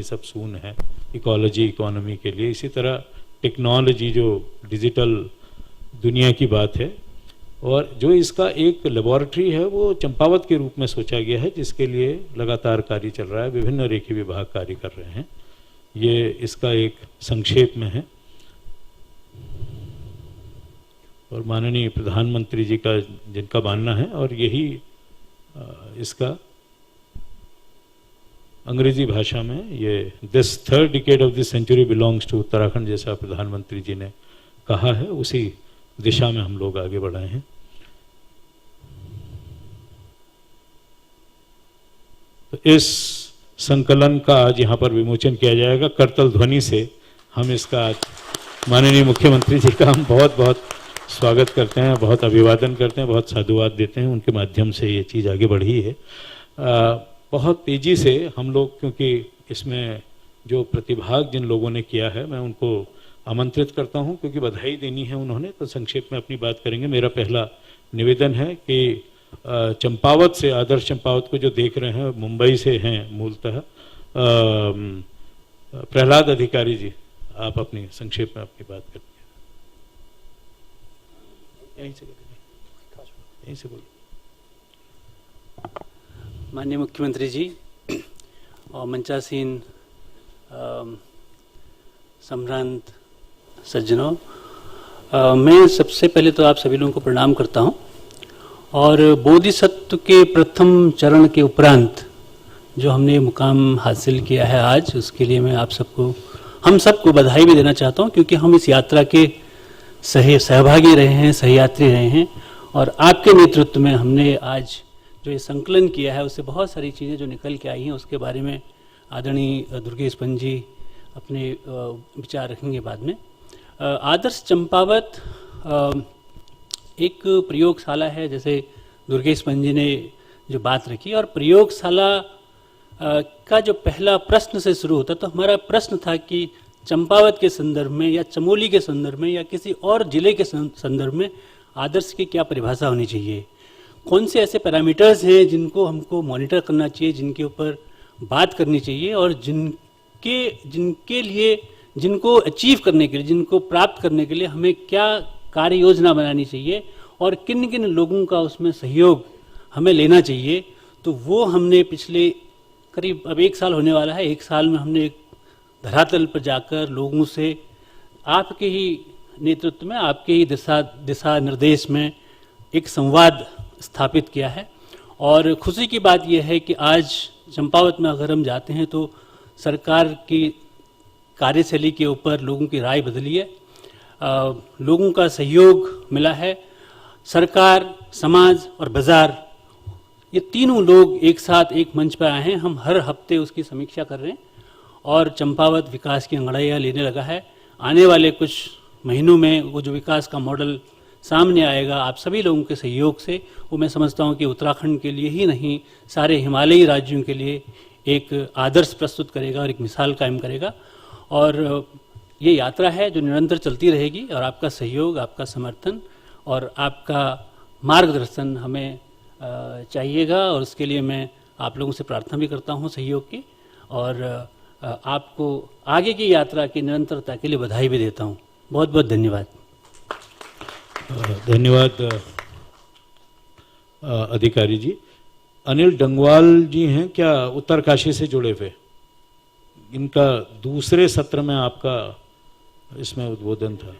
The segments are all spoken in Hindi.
ही सब सून है इकोलॉजी इकोनॉमी के लिए। इसी तरह टेक्नोलॉजी जो डिजिटल दुनिया की बात है, और जो इसका एक लेबोरेटरी है वो चंपावत के रूप में सोचा गया है, जिसके लिए लगातार कार्य चल रहा है, विभिन्न रेखी विभाग कार्य कर रहे हैं। ये इसका एक संक्षेप में है। और माननीय प्रधानमंत्री जी का जिनका मानना है, और यही इसका अंग्रेजी भाषा में ये this third decade of this century belongs to Uttarakhand, जैसा प्रधानमंत्री जी ने कहा है, उसी दिशा में हम लोग आगे बढ़े हैं। तो इस संकलन का आज यहाँ पर विमोचन किया जाएगा करतल ध्वनि से। हम इसका माननीय मुख्यमंत्री जी का हम बहुत बहुत स्वागत करते हैं, बहुत अभिवादन करते हैं, बहुत साधुवाद देते हैं। उनके माध्यम से ये चीज़ आगे बढ़ी है बहुत तेज़ी से हम लोग, क्योंकि इसमें जो प्रतिभाग जिन लोगों ने किया है मैं उनको आमंत्रित करता हूं, क्योंकि बधाई देनी है उन्होंने, तो संक्षेप में अपनी बात करेंगे। मेरा पहला निवेदन है कि चंपावत से, आदर्श चंपावत को जो देख रहे हैं मुंबई से हैं मूलतः, प्रहलाद अधिकारी जी आप अपनी संक्षेप में अपनी बात करेंगे। यहीं से बोलिए। माननीय मुख्यमंत्री जी और मंचासीन सम्भ्रांत सज्जनों, मैं सबसे पहले तो आप सभी लोगों को प्रणाम करता हूं, और बोधिसत्व के प्रथम चरण के उपरांत जो हमने मुकाम हासिल किया है आज, उसके लिए मैं आप सबको, हम सबको बधाई भी देना चाहता हूं, क्योंकि हम इस यात्रा के सहभागी रहे हैं, सहयात्री रहे हैं, और आपके नेतृत्व में हमने आज जो ये संकलन किया है उससे बहुत सारी चीज़ें जो निकल के आई हैं उसके बारे में आदरणीय दुर्गेश पंत जी अपने विचार रखेंगे बाद में। आदर्श चंपावत एक प्रयोगशाला है, जैसे दुर्गेश पंत जी ने जो बात रखी, और प्रयोगशाला का जो पहला प्रश्न से शुरू होता, तो हमारा प्रश्न था कि चंपावत के संदर्भ में या चमोली के संदर्भ में या किसी और जिले के संदर्भ में आदर्श की क्या परिभाषा होनी चाहिए, कौन से ऐसे पैरामीटर्स हैं जिनको हमको मॉनिटर करना चाहिए, जिनके ऊपर बात करनी चाहिए, और जिनके लिए, जिनको अचीव करने के लिए, जिनको प्राप्त करने के लिए हमें क्या कार्य योजना बनानी चाहिए, और किन किन लोगों का उसमें सहयोग हमें लेना चाहिए। तो वो हमने पिछले करीब अब 1 साल होने वाला है, 1 साल में हमने एक धरातल पर जाकर लोगों से आपके ही नेतृत्व में, आपके ही दिशा निर्देश में एक संवाद स्थापित किया है। और खुशी की बात यह है कि आज चंपावत में अगर हम जाते हैं तो सरकार की कार्यशैली के ऊपर लोगों की राय बदली है, लोगों का सहयोग मिला है। सरकार, समाज और बाजार, ये तीनों लोग एक साथ एक मंच पर आए हैं। हम हर हफ्ते उसकी समीक्षा कर रहे हैं और चंपावत विकास की अंगड़ाइयाँ लेने लगा है। आने वाले कुछ महीनों में वो जो विकास का मॉडल सामने आएगा आप सभी लोगों के सहयोग से, वो मैं समझता हूँ कि उत्तराखंड के लिए ही नहीं, सारे हिमालयी राज्यों के लिए एक आदर्श प्रस्तुत करेगा और एक मिसाल कायम करेगा। और ये यात्रा है जो निरंतर चलती रहेगी, और आपका सहयोग, आपका समर्थन और आपका मार्गदर्शन हमें चाहिएगा, और उसके लिए मैं आप लोगों से प्रार्थना भी करता हूँ सहयोग की, और आपको आगे की यात्रा की निरंतरता के लिए बधाई भी देता हूँ। बहुत बहुत धन्यवाद। धन्यवाद अधिकारी जी। अनिल डंगवाल जी हैं क्या उत्तरकाशी से जुड़े हुए? इनका दूसरे सत्र में आपका इसमें उद्बोधन था।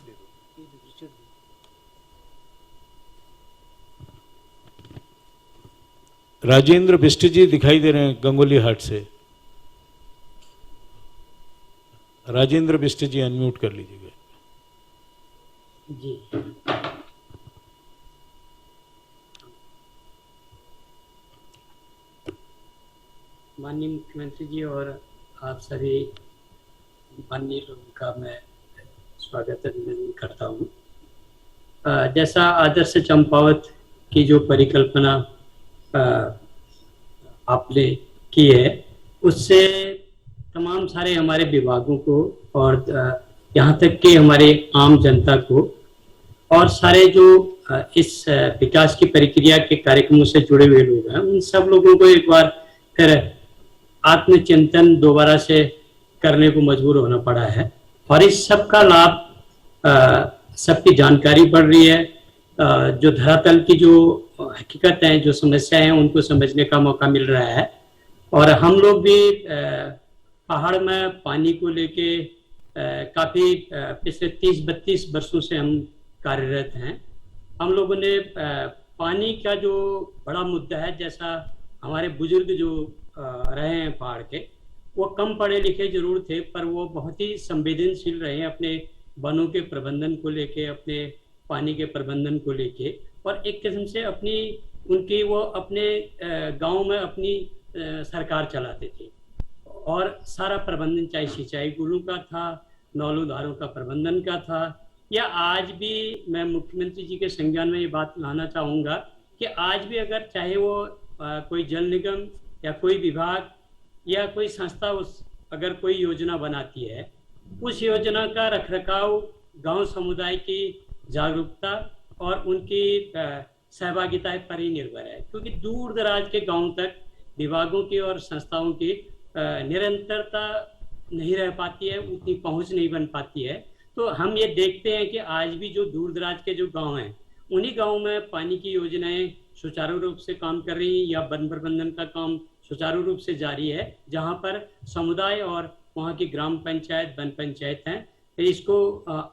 राजेंद्र बिष्ट जी दिखाई दे रहे हैं गंगोली हाट से। राजेंद्र बिष्ट जी अनम्यूट कर लीजिएगा जी। माननीय मुख्यमंत्री जी और आप सभी माननीय लोगों का मैं स्वागत अभिनंदन करता हूँ। जैसा आदर्श चंपावत की जो परिकल्पना आपने की है, उससे तमाम सारे हमारे विभागों को और यहाँ तक कि हमारे आम जनता को और सारे जो इस विकास की प्रक्रिया के कार्यक्रमों से जुड़े हुए लोग हैं, उन सब लोगों को एक बार फिर आत्मचिंतन दोबारा से करने को मजबूर होना पड़ा है। और इस सब का लाभ सबकी जानकारी बढ़ रही है, जो धरातल की जो हकीकत है, जो समस्याएं हैं, उनको समझने का मौका मिल रहा है। और हम लोग भी पहाड़ में पानी को लेके काफ़ी पिछले 30-32 वर्षों से हम कार्यरत हैं। हम लोगों ने पानी का जो बड़ा मुद्दा है, जैसा हमारे बुजुर्ग जो रहे हैं पहाड़ के, वो कम पढ़े लिखे जरूर थे, पर वो बहुत ही संवेदनशील रहे हैं अपने वनों के प्रबंधन को लेके, अपने पानी के प्रबंधन को लेके। और एक किस्म से अपनी उनकी वो अपने गांव में अपनी सरकार चलाते थे और सारा प्रबंधन चाहे सिंचाई गुलों का था, नौलों धारों का प्रबंधन का था, या आज भी मैं मुख्यमंत्री जी के संज्ञान में ये बात लाना चाहूँगा कि आज भी अगर चाहे वो कोई जल निगम या कोई विभाग या कोई संस्था अगर कोई योजना बनाती है, उस योजना का रखरखाव गांव समुदाय की जागरूकता और उनकी सहभागिता पर ही निर्भर है, क्योंकि दूर दराज के गांव तक विभागों की और संस्थाओं की निरंतरता नहीं रह पाती है, उतनी पहुंच नहीं बन पाती है। तो हम ये देखते हैं कि आज भी जो दूर दराज के जो गांव हैं, उन्हीं गांव में पानी की योजनाएं सुचारू रूप से काम कर रही हैं या वन प्रबंधन का काम सुचारू रूप से जारी है, जहां पर समुदाय और वहां की ग्राम पंचायत, वन पंचायत हैं, इसको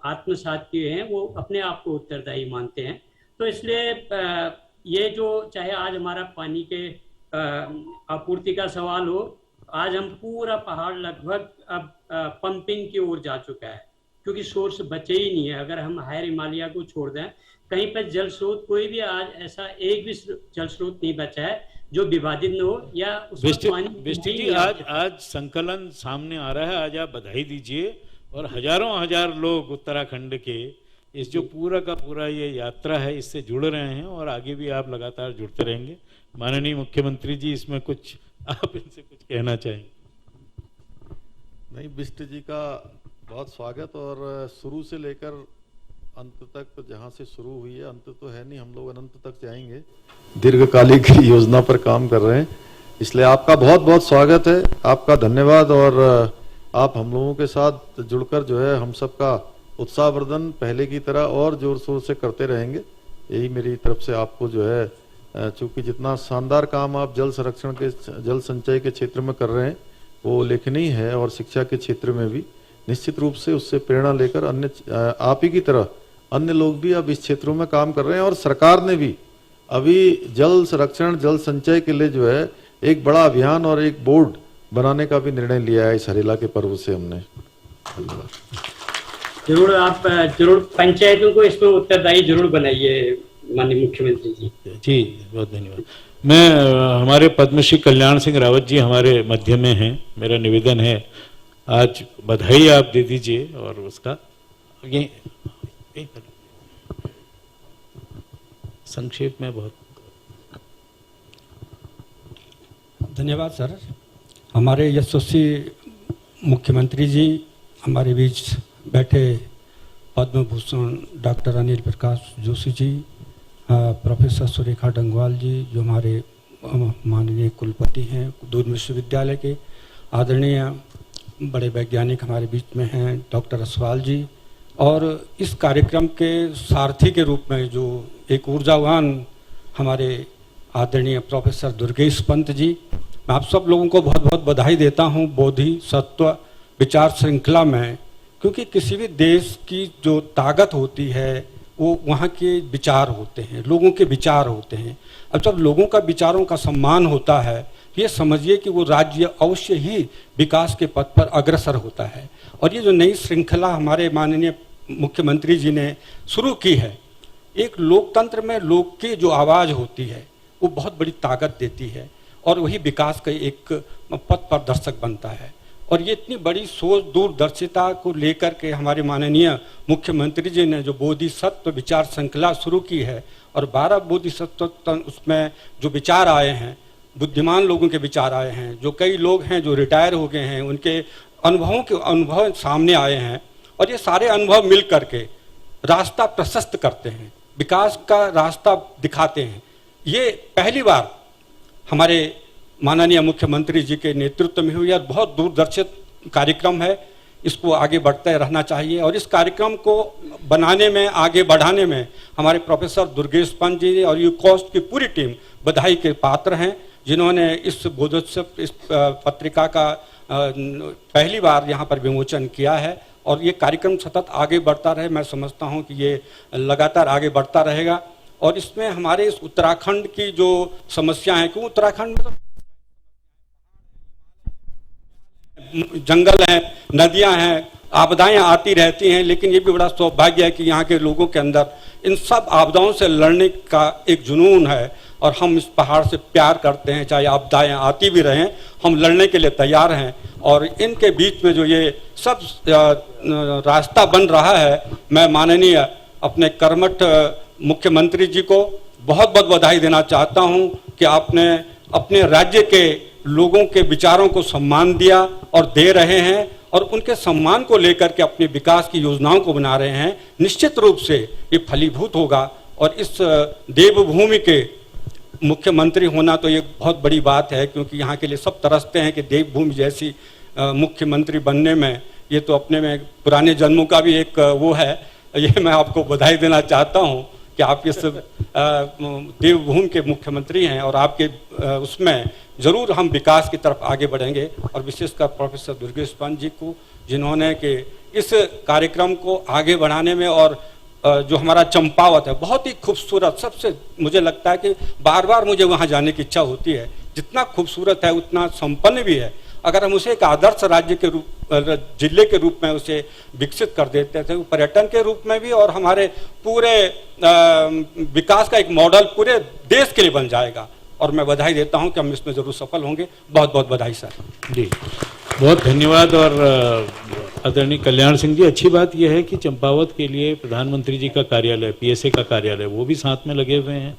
आत्मसात किए हैं, वो अपने आप को उत्तरदायी मानते हैं। तो इसलिए ये जो चाहे आज हमारा पानी के आपूर्ति का सवाल हो, आज हम पूरा पहाड़ लगभग अब पंपिंग की ओर जा चुका है, क्योंकि सोर्स बचे ही नहीं है। अगर हम हायर हिमालय को छोड़ दें, कहीं पर जल स्रोत कोई भी आज ऐसा एक भी जल स्रोत नहीं बचा है जो विवादित न हो या उसमें पानी जी आज संकलन सामने आ रहा है। आज आप बधाई दीजिए। और हजारों हजार लोग उत्तराखंड के इस जो पूरा का पूरा ये यात्रा है, इससे जुड़ रहे हैं और आगे भी आप लगातार जुड़ते रहेंगे। माननीय मुख्यमंत्री जी, इसमें कुछ आप इनसे कुछ कहना चाहेंगे? नहीं, बिष्ट जी का बहुत स्वागत। और शुरू से लेकर अंत तक, तो जहाँ से शुरू हुई है, अंत तो है नहीं, हम लोग अनंत तक जाएंगे। दीर्घकालिक योजना पर काम कर रहे हैं, इसलिए आपका बहुत बहुत स्वागत है, आपका धन्यवाद। और आप हम लोगों के साथ जुड़कर जो है हम सबका उत्साहवर्धन पहले की तरह और जोर शोर से करते रहेंगे, यही मेरी तरफ से आपको जो है, चूंकि जितना शानदार काम आप जल संरक्षण के, जल संचय के क्षेत्र में कर रहे हैं वो उल्लेखनीय है, और शिक्षा के क्षेत्र में भी निश्चित रूप से उससे प्रेरणा लेकर अन्य आप ही की तरह अन्य लोग भी अब इस क्षेत्रों में काम कर रहे हैं। और सरकार ने भी अभी जल संरक्षण, जल संचय के लिए जो है एक बड़ा अभियान और एक बोर्ड बनाने का भी निर्णय लिया है इस हरेला के पर्व से हमने। जरूर आप जरूर पंचायतों को इसमें उत्तरदायी जरूर बनाइए माननीय मुख्यमंत्री जी। जी बहुत धन्यवाद। मैं हमारे पद्मश्री कल्याण सिंह रावत जी हमारे मध्य में हैं, मेरा निवेदन है आज बधाई आप दे दीजिए। और उसका ये संक्षेप में बहुत धन्यवाद सर। हमारे यशस्वी मुख्यमंत्री जी हमारे बीच बैठे, पद्म भूषण डॉक्टर अनिल प्रकाश जोशी जी, प्रोफेसर सुरेखा डंगवाल जी जो हमारे माननीय कुलपति हैं दून विश्वविद्यालय के, आदरणीय बड़े वैज्ञानिक हमारे बीच में हैं डॉक्टर असवाल जी, और इस कार्यक्रम के सारथी के रूप में जो एक ऊर्जावान हमारे आदरणीय प्रोफेसर दुर्गेश पंत जी, मैं आप सब लोगों को बहुत बहुत बधाई देता हूं बोधिसत्व विचार श्रृंखला में, क्योंकि किसी भी देश की जो ताकत होती है वो वहाँ के विचार होते हैं, लोगों के विचार होते हैं। अब जब लोगों का विचारों का सम्मान होता है, ये समझिए कि वो राज्य अवश्य ही विकास के पथ पर अग्रसर होता है। और ये जो नई श्रृंखला हमारे माननीय मुख्यमंत्री जी ने शुरू की है, एक लोकतंत्र में लोग की जो आवाज़ होती है वो बहुत बड़ी ताकत देती है और वही विकास का एक पथ प्रदर्शक बनता है। और ये इतनी बड़ी सोच दूरदर्शिता को लेकर के हमारे माननीय मुख्यमंत्री जी ने जो बोधिसत्व विचार श्रृंखला शुरू की है, और 12 बोधिसत्व उसमें जो विचार आए हैं, बुद्धिमान लोगों के विचार आए हैं, जो कई लोग हैं जो रिटायर हो गए हैं, उनके अनुभव सामने आए हैं, और ये सारे अनुभव मिल करके रास्ता प्रशस्त करते हैं, विकास का रास्ता दिखाते हैं। ये पहली बार हमारे माननीय मुख्यमंत्री जी के नेतृत्व में हुई और बहुत दूरदर्शित कार्यक्रम है, इसको आगे बढ़ते रहना चाहिए। और इस कार्यक्रम को बनाने में, आगे बढ़ाने में हमारे प्रोफेसर दुर्गेश पंत जी और यूकॉस्ट की पूरी टीम बधाई के पात्र हैं, जिन्होंने इस बोधोत्सव, इस पत्रिका का पहली बार यहाँ पर विमोचन किया है। और ये कार्यक्रम सतत आगे बढ़ता रहे, मैं समझता हूँ कि ये लगातार आगे बढ़ता रहेगा। और इसमें हमारे इस उत्तराखंड की जो समस्या है, क्यों उत्तराखंड में तो जंगल हैं, नदियां हैं, आपदाएं आती रहती हैं, लेकिन ये भी बड़ा सौभाग्य है कि यहाँ के लोगों के अंदर इन सब आपदाओं से लड़ने का एक जुनून है और हम इस पहाड़ से प्यार करते हैं। चाहे आपदाएं आती भी रहें, हम लड़ने के लिए तैयार हैं। और इनके बीच में जो ये सब रास्ता बन रहा है, मैं माननीय अपने कर्मठ मुख्यमंत्री जी को बहुत बहुत बधाई देना चाहता हूं कि आपने अपने राज्य के लोगों के विचारों को सम्मान दिया और दे रहे हैं, और उनके सम्मान को लेकर के अपने विकास की योजनाओं को बना रहे हैं। निश्चित रूप से ये फलीभूत होगा। और इस देवभूमि के मुख्यमंत्री होना तो ये बहुत बड़ी बात है, क्योंकि यहाँ के लिए सब तरसते हैं कि देवभूमि जैसी मुख्यमंत्री बनने में, ये तो अपने में पुराने जन्मों का भी एक वो है। ये मैं आपको बधाई देना चाहता हूँ कि आप इस देवभूमि के मुख्यमंत्री हैं, और आपके उसमें जरूर हम विकास की तरफ आगे बढ़ेंगे। और विशेषकर प्रोफेसर दुर्गेश पंत जी को, जिन्होंने कि इस कार्यक्रम को आगे बढ़ाने में, और जो हमारा चंपावत है बहुत ही खूबसूरत, सबसे मुझे लगता है कि बार बार मुझे वहाँ जाने की इच्छा होती है। जितना खूबसूरत है उतना संपन्न भी है। अगर हम उसे एक आदर्श राज्य के रूप, जिले के रूप में उसे विकसित कर देते थे, पर्यटन के रूप में भी, और हमारे पूरे विकास का एक मॉडल पूरे देश के लिए बन जाएगा। और मैं बधाई देता हूं कि हम इसमें जरूर सफल होंगे। बहुत बहुत बधाई सर। जी, बहुत धन्यवाद। और आदरणीय कल्याण सिंह जी, अच्छी बात यह है कि चंपावत के लिए प्रधानमंत्री जी का कार्यालय, पीएसए का कार्यालय, वो भी साथ में लगे हुए हैं।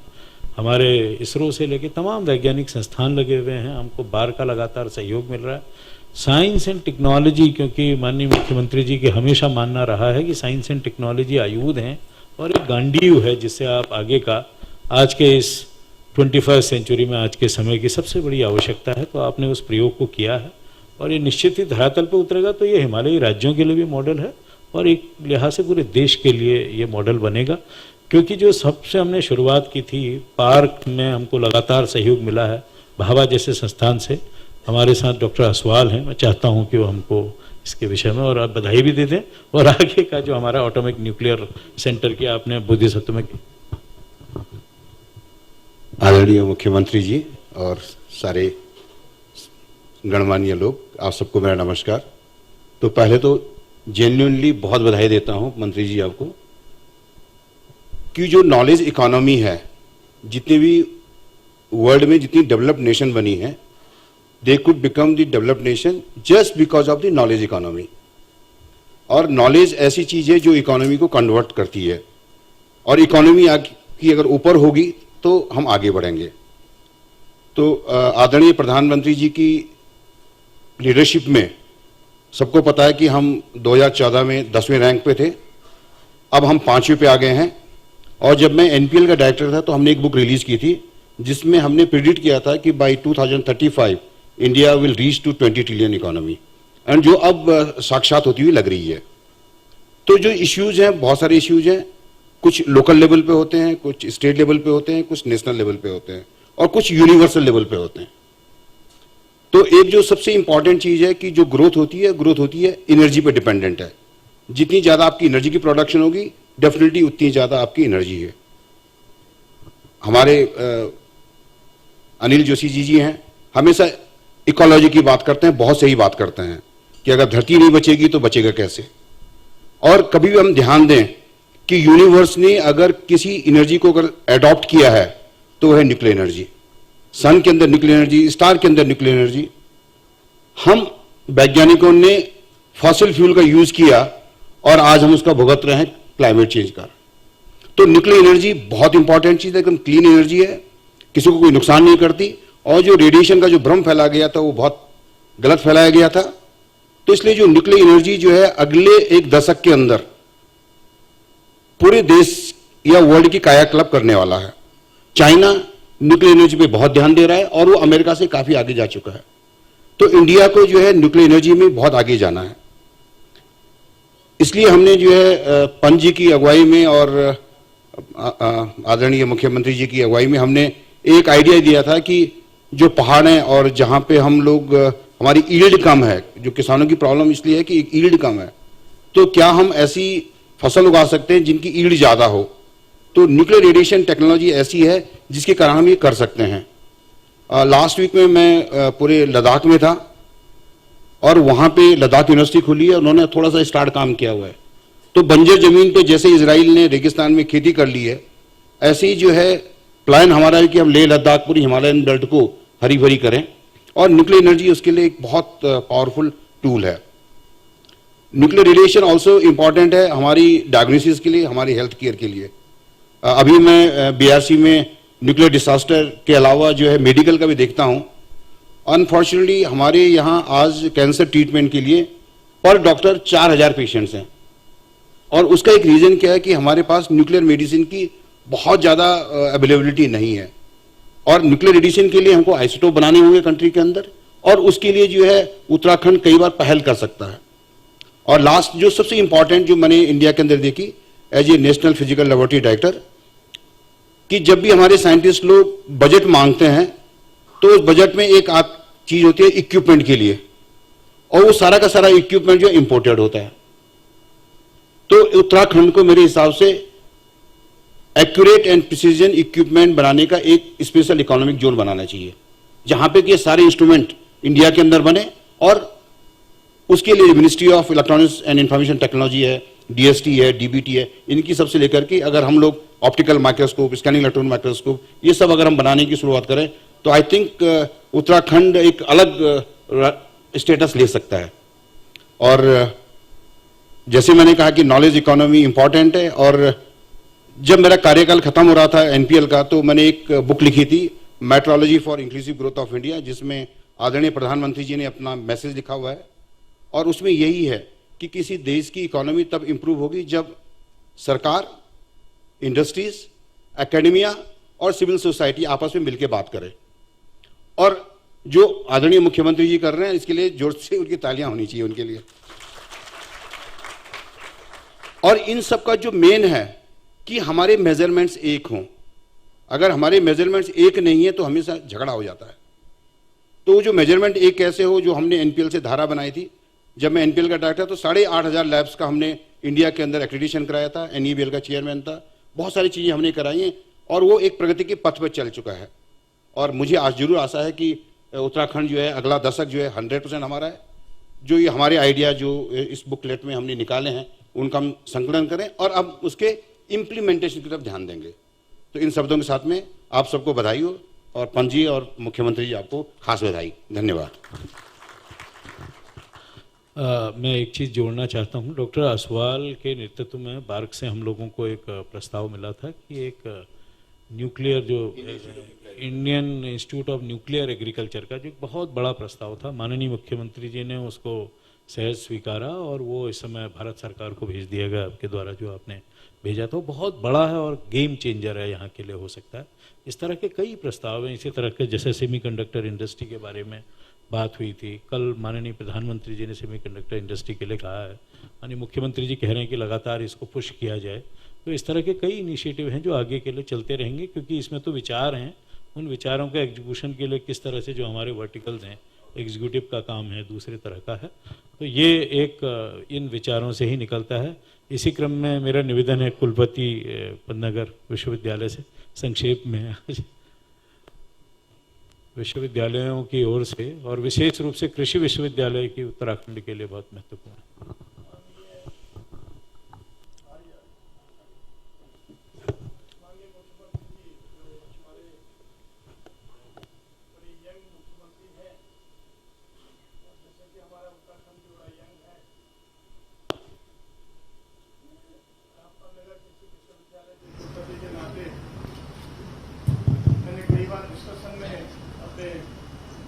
हमारे इसरो से लेके तमाम वैज्ञानिक संस्थान लगे हुए हैं। हमको बार का लगातार सहयोग मिल रहा है। साइंस एंड टेक्नोलॉजी, क्योंकि माननीय मुख्यमंत्री जी के हमेशा मानना रहा है कि साइंस एंड टेक्नोलॉजी आयुध हैं और एक गांडीव है, जिससे आप आगे का, आज के इस 21st सेंचुरी में, आज के समय की सबसे बड़ी आवश्यकता है। तो आपने उस प्रयोग को किया है और ये निश्चित ही धरातल पर उतरेगा तो ये हिमालयी राज्यों के लिए भी मॉडल है, और एक लिहाज से पूरे देश के लिए ये मॉडल बनेगा। क्योंकि जो सबसे हमने शुरुआत की थी, पार्क में हमको लगातार सहयोग मिला है भाभा जैसे संस्थान से। हमारे साथ डॉक्टर असवाल हैं, मैं चाहता हूं कि वो हमको इसके विषय में और आप बधाई भी दे दें। और आगे का जो हमारा एटॉमिक न्यूक्लियर सेंटर किया आपने बोधिसत्व में। आदरणीय मुख्यमंत्री जी और सारे गणमान्य लोग, आप सबको मेरा नमस्कार। तो पहले तो जेन्युइनली बहुत बधाई देता हूं मंत्री जी आपको कि जो नॉलेज इकोनॉमी है, जितनी भी वर्ल्ड में जितनी डेवलप्ड नेशन बनी है, they could become the developed nation just because of the knowledge economy. और नॉलेज ऐसी चीज है जो इकोनॉमी को कन्वर्ट करती है, और इकोनॉमी की अगर ऊपर होगी तो हम आगे बढ़ेंगे। तो आदरणीय प्रधानमंत्री जी की लीडरशिप में सबको पता है कि हम 2014 में 10वें रैंक पे थे, अब हम 5वें पे आ गए हैं। और जब मैं एनपीएल का डायरेक्टर था तो हमने एक बुक रिलीज की थी जिसमें हमने प्रिडिक्ट किया था कि by 2035 India will reach to 20 trillion economy, and जो अब साक्षात होती हुई लग रही है। तो जो इश्यूज हैं, बहुत सारे इश्यूज हैं, कुछ लोकल लेवल पे होते हैं, कुछ स्टेट लेवल पे होते हैं, कुछ नेशनल लेवल पे होते हैं, और कुछ यूनिवर्सल लेवल पे होते हैं। तो एक जो सबसे इंपॉर्टेंट चीज है कि जो ग्रोथ होती है एनर्जी पे डिपेंडेंट है। जितनी ज्यादा आपकी एनर्जी की प्रोडक्शन होगी, डेफिनेटली उतनी ज्यादा आपकी एनर्जी है। हमारे अनिल जोशी जी हैं, हमेशा इकोलॉजी की बात करते हैं, बहुत सही बात करते हैं कि अगर धरती नहीं बचेगी तो बचेगा कैसे। और कभी भी हम ध्यान दें कि यूनिवर्स ने अगर किसी एनर्जी को अगर अडॉप्ट किया है तो वह है न्यूक्लियर एनर्जी। सन के अंदर न्यूक्लियर एनर्जी, स्टार के अंदर न्यूक्लियर एनर्जी। हम वैज्ञानिकों ने फॉसिल फ्यूल का यूज किया और आज हम उसका भुगत रहे हैं क्लाइमेट चेंज का। तो न्यूक्लियर एनर्जी बहुत इंपॉर्टेंट चीज है, एकदम क्लीन एनर्जी है, किसी को कोई नुकसान नहीं करती। और जो रेडिएशन का जो भ्रम फैला गया था वो बहुत गलत फैलाया गया था। तो इसलिए जो न्यूक्लियर एनर्जी जो है अगले एक दशक के अंदर पूरे देश या वर्ल्ड की कायाकल्प करने वाला है। चाइना न्यूक्लियर एनर्जी पे बहुत ध्यान दे रहा है और वो अमेरिका से काफी आगे जा चुका है। तो इंडिया को जो है न्यूक्लियर एनर्जी में बहुत आगे जाना है। इसलिए हमने जो है पंत जी की अगुवाई में और आदरणीय मुख्यमंत्री जी की अगुवाई में हमने एक आइडिया दिया था कि जो पहाड़ हैं और जहां पे हम लोग हमारी ईल्ड कम है, जो किसानों की प्रॉब्लम इसलिए है कि ईल्ड कम है, तो क्या हम ऐसी फसल उगा सकते हैं जिनकी ईल्ड ज्यादा हो। तो न्यूक्लियर रेडिएशन टेक्नोलॉजी ऐसी है जिसके कारण हम ये कर सकते हैं। लास्ट वीक में मैं पूरे लद्दाख में था और वहां पे लद्दाख यूनिवर्सिटी खुली है, उन्होंने थोड़ा सा स्टार्ट काम किया हुआ है। तो बंजर जमीन पे जैसे इजराइल ने रेगिस्तान में खेती कर ली है, ऐसे ही जो है प्लान हमारा है कि हम लेह लद्दाख पूरी हिमालयन बेल्ट को हरी भरी करें, और न्यूक्लियर एनर्जी उसके लिए एक बहुत पावरफुल टूल है। न्यूक्लियर रेडिएशन ऑल्सो इंपॉर्टेंट है हमारी डायग्नोसिस के लिए, हमारी हेल्थ केयर के लिए। अभी मैं बीआरसी में न्यूक्लियर डिसास्टर के अलावा जो है मेडिकल का भी देखता हूं। अनफॉर्चुनेटली हमारे यहाँ आज कैंसर ट्रीटमेंट के लिए पर डॉक्टर 4000 पेशेंट्स हैं, और उसका एक रीजन क्या है कि हमारे पास न्यूक्लियर मेडिसिन की बहुत ज्यादा अवेलेबिलिटी नहीं है। और न्यूक्लियर रेडिएशन के लिए हमको आइसोटोप बनाने होंगे कंट्री के अंदर, और उसके लिए जो है उत्तराखंड कई बार पहल कर सकता है। और लास्ट जो सबसे इंपॉर्टेंट जो मैंने इंडिया के अंदर देखी as a national physical laboratory director, कि जब भी हमारे साइंटिस्ट लोग बजट मांगते हैं तो उस बजट में एक चीज होती है इक्विपमेंट के लिए, और वो सारा का सारा इक्विपमेंट जो इंपोर्टेड होता है। तो उत्तराखंड को मेरे हिसाब से एक्यूरेट एंड प्रिसीजन इक्विपमेंट बनाने का एक स्पेशल इकोनॉमिक जोन बनाना चाहिए, जहां पे कि ये सारे इंस्ट्रूमेंट इंडिया के अंदर बने। और उसके लिए ministry of electronics and information technology है, डीएसटी है, डीबीटी है, इनकी सबसे लेकर के अगर हम लोग optical microscope, scanning electron microscope, ये सब अगर हम बनाने की शुरुआत करें तो आई थिंक उत्तराखंड एक अलग स्टेटस ले सकता है। और जैसे मैंने कहा कि नॉलेज इकोनॉमी इंपॉर्टेंट है, और जब मेरा कार्यकाल खत्म हो रहा था एनपीएल का, तो मैंने एक बुक लिखी थी metrology for inclusive growth of India, जिसमें आदरणीय प्रधानमंत्री जी ने अपना मैसेज लिखा हुआ है। और उसमें यही है कि किसी देश की इकोनॉमी तब इंप्रूव होगी जब सरकार, इंडस्ट्रीज, एकेडमिया और सिविल सोसाइटी आपस में मिलकर बात करे। और जो आदरणीय मुख्यमंत्री जी कर रहे हैं, इसके लिए जोर से उनकी तालियां होनी चाहिए उनके लिए। और इन सब का जो मेन है कि हमारे मेजरमेंट्स एक हों। अगर हमारे मेजरमेंट्स एक नहीं है तो हमेशा झगड़ा हो जाता है। तो जो मेजरमेंट एक कैसे हो, जो हमने एनपीएल से धारा बनाई थी, जब मैं एनपीएल का डायरेक्टर तो 8500 लैब्स का हमने इंडिया के अंदर एक्रेडिटेशन कराया था, एनईबीएल का चेयरमैन था, बहुत सारी चीजें हमने कराई हैं, और वो एक प्रगति के पथ पर चल चुका है। और मुझे आज जरूर आशा है कि उत्तराखंड जो है अगला दशक जो है 100% हमारा है। जो ये हमारे आइडिया जो इस बुकलेट में हमने निकाले हैं उनका हम संकलन करें और अब उसके इम्प्लीमेंटेशन की तरफ ध्यान देंगे। तो इन शब्दों के साथ में आप सबको बधाई हो, और पंत जी और मुख्यमंत्री जी आपको खास बधाई। धन्यवाद। मैं एक चीज़ जोड़ना चाहता हूँ। डॉक्टर असवाल के नेतृत्व में बार्क से हम लोगों को एक प्रस्ताव मिला था कि एक न्यूक्लियर जो Indian institute of nuclear agriculture का जो एक बहुत बड़ा प्रस्ताव था, माननीय मुख्यमंत्री जी ने उसको सहज स्वीकारा और वो इस समय भारत सरकार को भेज दिया गया। आपके द्वारा जो आपने भेजा था वो बहुत बड़ा है और गेम चेंजर है, यहाँ के लिए हो सकता है। इस तरह के कई प्रस्ताव हैं। इसी तरह के जैसे सेमीकंडक्टर इंडस्ट्री के बारे में बात हुई थी, कल माननीय प्रधानमंत्री जी ने सेमीकंडक्टर इंडस्ट्री के लिए कहा है, माननीय मुख्यमंत्री जी कह रहे हैं कि लगातार इसको पुश किया जाए। तो इस तरह के कई इनिशिएटिव हैं जो आगे के लिए चलते रहेंगे, क्योंकि इसमें तो विचार हैं, उन विचारों के एग्जीक्यूशन के लिए किस तरह से जो हमारे वर्टिकल्स हैं, एग्जीक्यूटिव का काम है, दूसरे तरह का है। तो ये एक इन विचारों से ही निकलता है। इसी क्रम में मेरा निवेदन है कुलपति पन्नागर विश्वविद्यालय से संक्षेप में विश्वविद्यालयों की ओर से, और विशेष रूप से कृषि विश्वविद्यालय की उत्तराखंड के लिए बहुत महत्वपूर्ण है।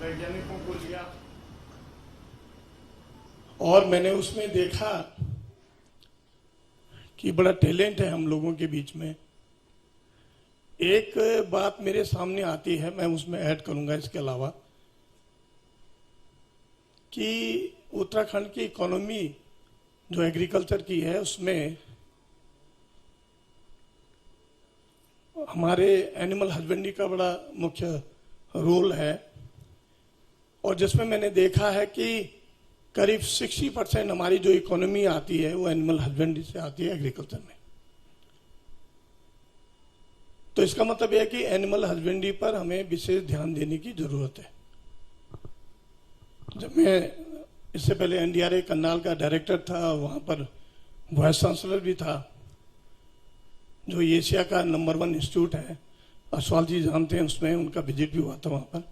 वैज्ञानिकों को लिया और मैंने उसमें देखा कि बड़ा टैलेंट है हम लोगों के बीच में। एक बात मेरे सामने आती है, मैं उसमें ऐड करूंगा इसके अलावा, कि उत्तराखंड की इकोनॉमी जो एग्रीकल्चर की है उसमें हमारे एनिमल हस्बेंड्री का बड़ा मुख्य रोल है, और जिसमें मैंने देखा है कि करीब 60% हमारी जो इकोनॉमी आती है वो एनिमल हस्बेंड्री से आती है, एग्रीकल्चर में। तो इसका मतलब यह है कि एनिमल हस्बेंड्री पर हमें विशेष ध्यान देने की जरूरत है। जब मैं इससे पहले एनडीआरए करनाल का डायरेक्टर था, वहां पर वाइस चांसलर भी था, जो एशिया का नंबर 1 इंस्टीट्यूट है, असवाल जी जानते हैं, उसमें उनका विजिट भी हुआ था वहां पर।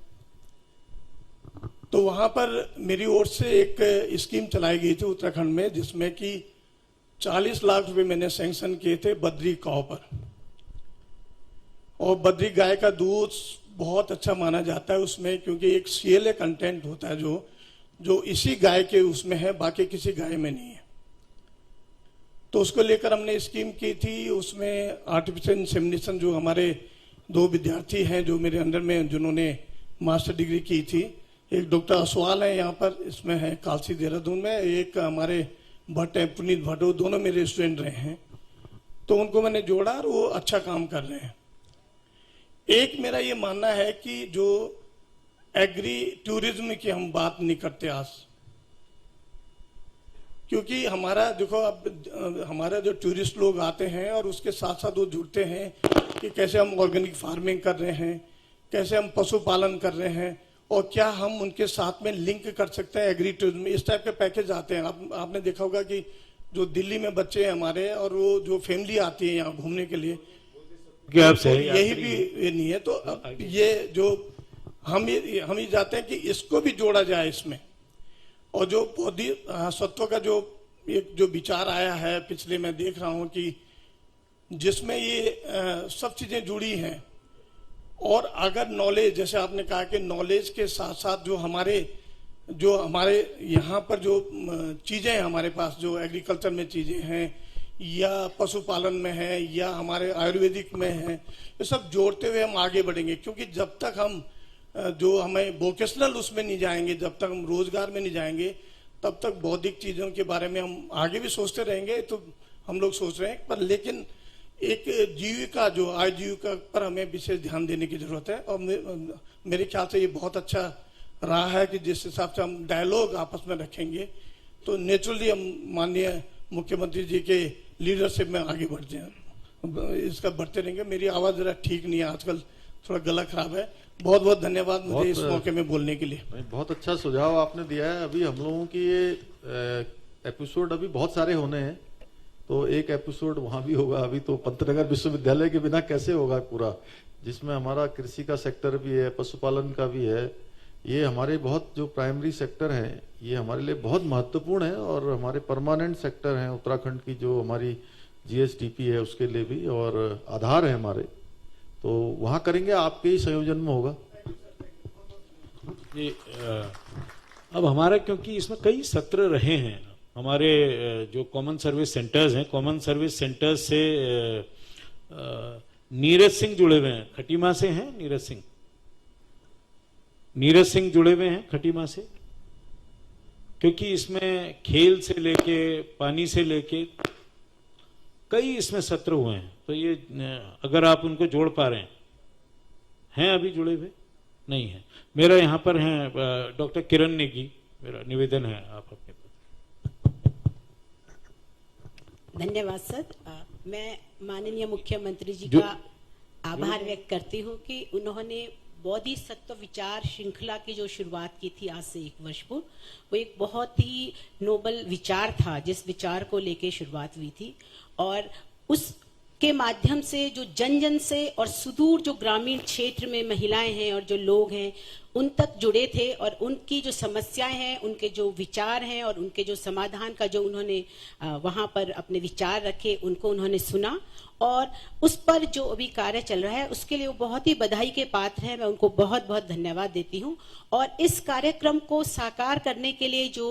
तो वहां पर मेरी ओर से एक स्कीम चलाई गई थी उत्तराखंड में, जिसमें कि 40 लाख रुपए मैंने सैंक्शन किए थे बद्री काव पर। और बद्री गाय का दूध बहुत अच्छा माना जाता है उसमें, क्योंकि एक CLA कंटेंट होता है जो इसी गाय के उसमें है, बाकी किसी गाय में नहीं है। तो उसको लेकर हमने स्कीम की थी। उसमें आर्टिफिशियल इंसेमिनेशन, जो हमारे 2 विद्यार्थी हैं जो मेरे अंडर में, जिन्होंने मास्टर डिग्री की थी, एक डॉक्टर असवाल है यहाँ पर, इसमें है कालसी देहरादून में, एक हमारे भट्ट है पुनीत भट्ट, दोनों मेरे स्टूडेंट रहे हैं। तो उनको मैंने जोड़ा और वो अच्छा काम कर रहे हैं। एक मेरा ये मानना है कि जो एग्री टूरिज्म की हम बात नहीं करते आज, क्योंकि हमारा देखो, अब हमारा जो टूरिस्ट लोग आते हैं और उसके साथ साथ वो जुड़ते हैं कि कैसे हम ऑर्गेनिक फार्मिंग कर रहे हैं, कैसे हम पशुपालन कर रहे हैं, और क्या हम उनके साथ में लिंक कर सकते हैं एग्री टूरिज्म। इस टाइप के पैकेज आते हैं। आपने देखा होगा कि जो दिल्ली में बच्चे हैं हमारे, और वो जो फैमिली आती है यहाँ घूमने के लिए, क्या तो यही भी ये नहीं है। तो अब ये जो हम ही जाते हैं कि इसको भी जोड़ा जाए इसमें। और जो बौद्धिक सत्व का जो विचार आया है पिछले, मैं देख रहा हूं कि जिसमें ये सब चीजें जुड़ी हैं, और अगर नॉलेज, जैसे आपने कहा कि नॉलेज के साथ साथ जो हमारे यहाँ पर जो चीजें हैं हमारे पास, जो एग्रीकल्चर में चीजें हैं या पशुपालन में है या हमारे आयुर्वेदिक में है, ये सब जोड़ते हुए हम आगे बढ़ेंगे। क्योंकि जब तक हम जो हमें वोकेशनल उसमें नहीं जाएंगे, जब तक हम रोजगार में नहीं जाएंगे, तब तक बौद्धिक चीजों के बारे में हम आगे भी सोचते रहेंगे। तो हम लोग सोच रहे हैं, पर लेकिन एक जीविका, जो आजीविका पर हमें विशेष ध्यान देने की जरूरत है। और मेरे ख्याल से ये बहुत अच्छा रहा है कि जिस हिसाब से हम डायलॉग आपस में रखेंगे, तो नेचुरली हम माननीय मुख्यमंत्री जी के लीडरशिप में आगे बढ़ते हैं, इसका बढ़ते रहेंगे। मेरी आवाज जरा ठीक नहीं है आजकल, थोड़ा गला खराब है। बहुत बहुत धन्यवाद मुझे इस मौके में बोलने के लिए। बहुत अच्छा सुझाव आपने दिया है। अभी हम लोगों की ये एपिसोड अभी बहुत सारे होने हैं, तो एक एपिसोड वहां भी होगा। अभी तो पंतनगर विश्वविद्यालय के बिना कैसे होगा पूरा, जिसमें हमारा कृषि का सेक्टर भी है, पशुपालन का भी है। ये हमारे बहुत जो प्राइमरी सेक्टर हैं, ये हमारे लिए बहुत महत्वपूर्ण है, और हमारे परमानेंट सेक्टर हैं उत्तराखंड की, जो हमारी GSDP है उसके लिए भी, और आधार है हमारे। तो वहां करेंगे, आपके ही संयोजन में होगा। ये अब हमारा, क्योंकि इसमें कई सत्र रहे हैं, हमारे जो कॉमन सर्विस सेंटर्स हैं, कॉमन सर्विस सेंटर्स से नीरज सिंह जुड़े हुए हैं, खटीमा से हैं नीरज सिंह जुड़े हुए हैं खटीमा से, क्योंकि इसमें खेल से लेके पानी से लेके कई इसमें सत्र हुए हैं। तो ये अगर आप उनको जोड़ पा रहे हैं अभी जुड़े हुए नहीं है। मेरा यहाँ पर हैं डॉक्टर किरण नेगी, मेरा निवेदन है आप अपने धन्यवाद सर। मैं माननीय मुख्यमंत्री जी का आभार व्यक्त करती हूँ कि उन्होंने बोधिसत्व विचार श्रृंखला की जो शुरुआत की थी आज से 1 वर्ष पूर्व, वो एक बहुत ही नोबल विचार था जिस विचार को लेके शुरुआत हुई थी, और उसके माध्यम से जो जन जन से और सुदूर जो ग्रामीण क्षेत्र में महिलाएं हैं और जो लोग हैं उन तक जुड़े थे, और उनकी जो समस्याएं हैं, उनके जो विचार हैं और उनके जो समाधान का जो उन्होंने वहां पर अपने विचार रखे, उनको उन्होंने सुना, और उस पर जो अभी कार्य चल रहा है उसके लिए वो बहुत ही बधाई के पात्र हैं। मैं उनको बहुत बहुत धन्यवाद देती हूँ। और इस कार्यक्रम को साकार करने के लिए जो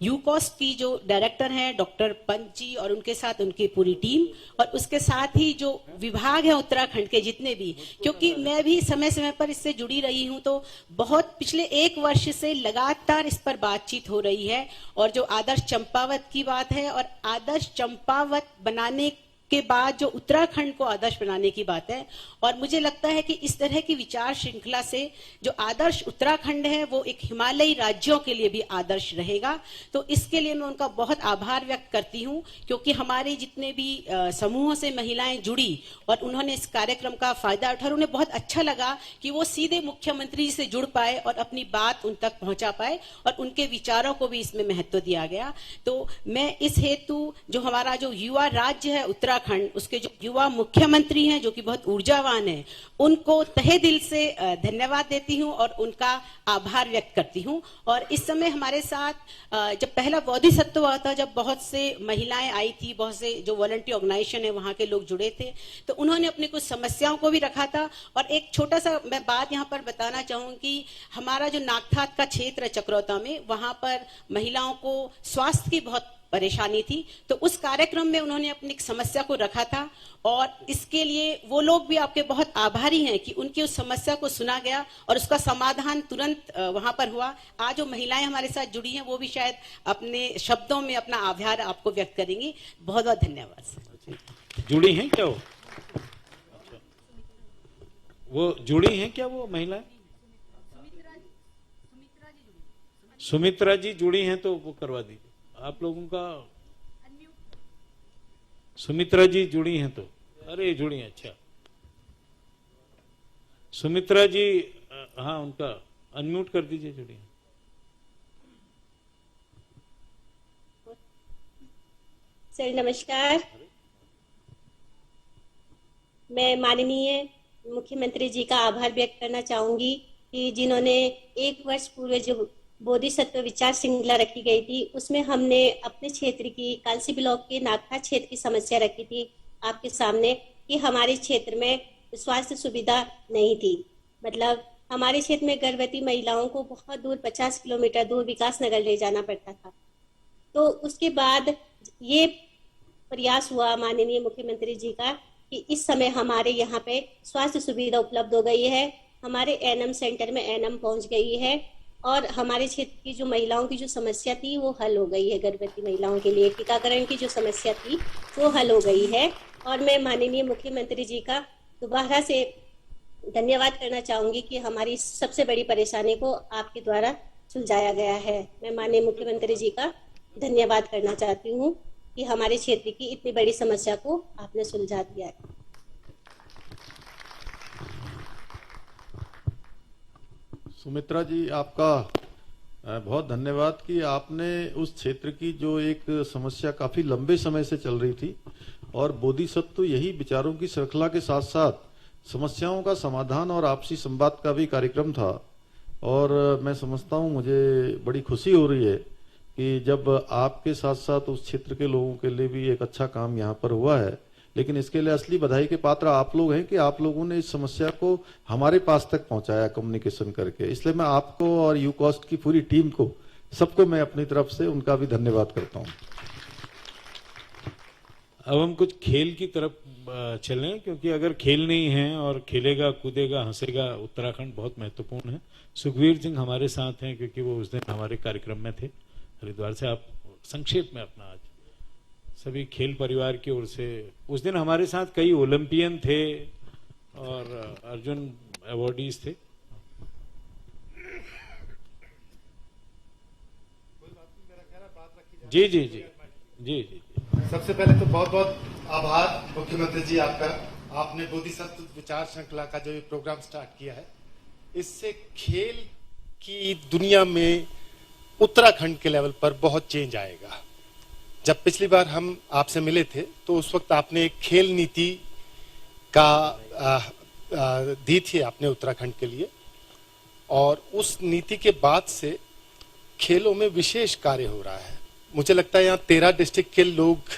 यूकॉस्ट की जो डायरेक्टर हैं डॉक्टर पंत जी और उनके साथ उनकी पूरी टीम, और उसके साथ ही जो विभाग है उत्तराखंड के जितने भी, क्योंकि मैं भी समय समय पर इससे जुड़ी रही हूं, तो बहुत पिछले 1 वर्ष से लगातार इस पर बातचीत हो रही है। और जो आदर्श चंपावत की बात है और आदर्श चंपावत बनाने के बाद जो उत्तराखंड को आदर्श बनाने की बात है, और मुझे लगता है कि इस तरह की विचार श्रृंखला से जो आदर्श उत्तराखंड है वो एक हिमालयी राज्यों के लिए भी आदर्श रहेगा। तो इसके लिए मैं उनका बहुत आभार व्यक्त करती हूं, क्योंकि हमारे जितने भी समूहों से महिलाएं जुड़ी और उन्होंने इस कार्यक्रम का फायदा उठाया, उन्हें बहुत अच्छा लगा कि वो सीधे मुख्यमंत्री जी से जुड़ पाए और अपनी बात उन तक पहुंचा पाए, और उनके विचारों को भी इसमें महत्व दिया गया। तो मैं इस हेतु जो हमारा जो युवा राज्य है उत्तराखंड, उसके जो युवा मुख्यमंत्री हैं जो कि बहुत ऊर्जावान हैं, उनको तहे दिल से धन्यवाद देती हूं और उनका आभार व्यक्त करती हूं। और इस समय हमारे साथ जब पहला बोधिसत्व हुआ था, जब बहुत से महिलाएं आई थी, बहुत से जो वॉलंटियर ऑर्गेनाइजेशन है वहां के लोग जुड़े थे, तो उन्होंने अपनी कुछ समस्याओं को भी रखा था। और एक छोटा सा मैं बात यहाँ पर बताना चाहूंगी, हमारा जो नागठात का क्षेत्र है चक्रौता में, वहां पर महिलाओं को स्वास्थ्य की बहुत परेशानी थी, तो उस कार्यक्रम में उन्होंने अपनी समस्या को रखा था, और इसके लिए वो लोग भी आपके बहुत आभारी हैं कि उनकी उस समस्या को सुना गया और उसका समाधान तुरंत वहां पर हुआ। आज जो महिलाएं हमारे साथ जुड़ी हैं वो भी शायद अपने शब्दों में अपना आभार आपको व्यक्त करेंगी। बहुत बहुत धन्यवाद। जुड़ी हैं क्या वो जुड़ी हैं क्या वो महिलाएं? सुमित्रा जी जुड़ी हैं तो वो करवा दीजिए आप लोगों का। सुमित्रा जी जुड़ी हैं तो, अरे जुड़ी हैं, अच्छा सुमित्रा जी, हाँ उनका अनम्यूट कर दीजिए, जुड़ी हैं। सर नमस्कार, मैं माननीय मुख्यमंत्री जी का आभार व्यक्त करना चाहूंगी कि जिन्होंने 1 वर्ष पूर्व जो बोधिसत्व विचार श्रृंखला रखी गई थी, उसमें हमने अपने क्षेत्र की कालसी ब्लॉक के नागठात क्षेत्र की समस्या रखी थी आपके सामने कि हमारे क्षेत्र में स्वास्थ्य सुविधा नहीं थी। मतलब हमारे क्षेत्र में गर्भवती महिलाओं को बहुत दूर 50 किलोमीटर दूर विकासनगर ले जाना पड़ता था। तो उसके बाद ये प्रयास हुआ माननीय मुख्यमंत्री जी का कि इस समय हमारे यहाँ पे स्वास्थ्य सुविधा उपलब्ध हो गई है, हमारे एनएम सेंटर में एनएम पहुंच गई है, और हमारे क्षेत्र की जो महिलाओं की जो समस्या थी वो हल हो गई है। गर्भवती महिलाओं के लिए टीकाकरण की जो समस्या थी वो हल हो गई है। और मैं माननीय मुख्यमंत्री जी का दोबारा से धन्यवाद करना चाहूंगी कि हमारी सबसे बड़ी परेशानी को आपके द्वारा सुलझाया गया है। मैं माननीय मुख्यमंत्री जी का धन्यवाद करना चाहती हूँ कि हमारे क्षेत्र की इतनी बड़ी समस्या को आपने सुलझा दिया है। सुमित्रा जी, आपका बहुत धन्यवाद कि आपने उस क्षेत्र की जो एक समस्या काफी लंबे समय से चल रही थी, और बोधिसत्व यही विचारों की श्रृंखला के साथ साथ समस्याओं का समाधान और आपसी संवाद का भी कार्यक्रम था। और मैं समझता हूं, मुझे बड़ी खुशी हो रही है कि जब आपके साथ साथ उस क्षेत्र के लोगों के लिए भी एक अच्छा काम यहाँ पर हुआ है। लेकिन इसके लिए असली बधाई के पात्र आप लोग हैं कि आप लोगों ने इस समस्या को हमारे पास तक पहुंचाया कम्युनिकेशन करके। इसलिए मैं आपको और यूकॉस्ट की पूरी टीम को, सबको मैं अपनी तरफ से उनका भी धन्यवाद करता हूं। अब हम कुछ खेल की तरफ चलें, क्योंकि अगर खेल नहीं है और खेलेगा कूदेगा हंसेगा उत्तराखंड बहुत महत्वपूर्ण है। सुखवीर सिंह हमारे साथ हैं क्योंकि वो उस दिन हमारे कार्यक्रम में थे हरिद्वार से। आप संक्षेप में अपना आज सभी खेल परिवार की ओर से, उस दिन हमारे साथ कई ओलंपियन थे और अर्जुन अवार्डीज थे। जी जी जी जी जी। सबसे पहले तो बहुत बहुत आभार मुख्यमंत्री जी आपका। आपने बोधिसत्व विचार श्रृंखला का जो ये प्रोग्राम स्टार्ट किया है, इससे खेल की दुनिया में उत्तराखंड के लेवल पर बहुत चेंज आएगा। जब पिछली बार हम आपसे मिले थे तो उस वक्त आपने एक खेल नीति का दी थी आपने उत्तराखंड के लिए, और उस नीति के बाद से खेलों में विशेष कार्य हो रहा है। मुझे लगता है यहाँ 13 डिस्ट्रिक्ट के लोग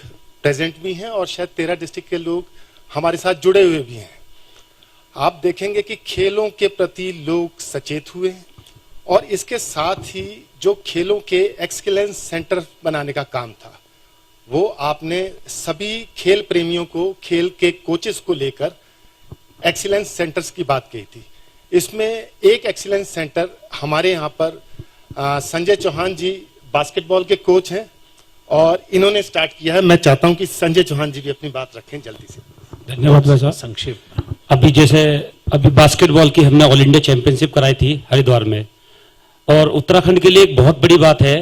प्रेजेंट भी हैं और शायद 13 डिस्ट्रिक्ट के लोग हमारे साथ जुड़े हुए भी हैं। आप देखेंगे कि खेलों के प्रति लोग सचेत हुए हैं, और इसके साथ ही जो खेलों के एक्सीलेंस सेंटर बनाने का काम था वो आपने सभी खेल प्रेमियों को, खेल के कोचेस को लेकर एक्सीलेंस सेंटर्स की बात कही थी। इसमें एक एक्सीलेंस सेंटर हमारे यहाँ पर संजय चौहान जी बास्केटबॉल के कोच हैं और इन्होंने स्टार्ट किया है। मैं चाहता हूं कि संजय चौहान जी भी अपनी बात रखें जल्दी से। धन्यवाद भाई साहब। संक्षेप अभी बास्केटबॉल की हमने ऑल इंडिया चैंपियनशिप कराई थी हरिद्वार में, और उत्तराखंड के लिए एक बहुत बड़ी बात है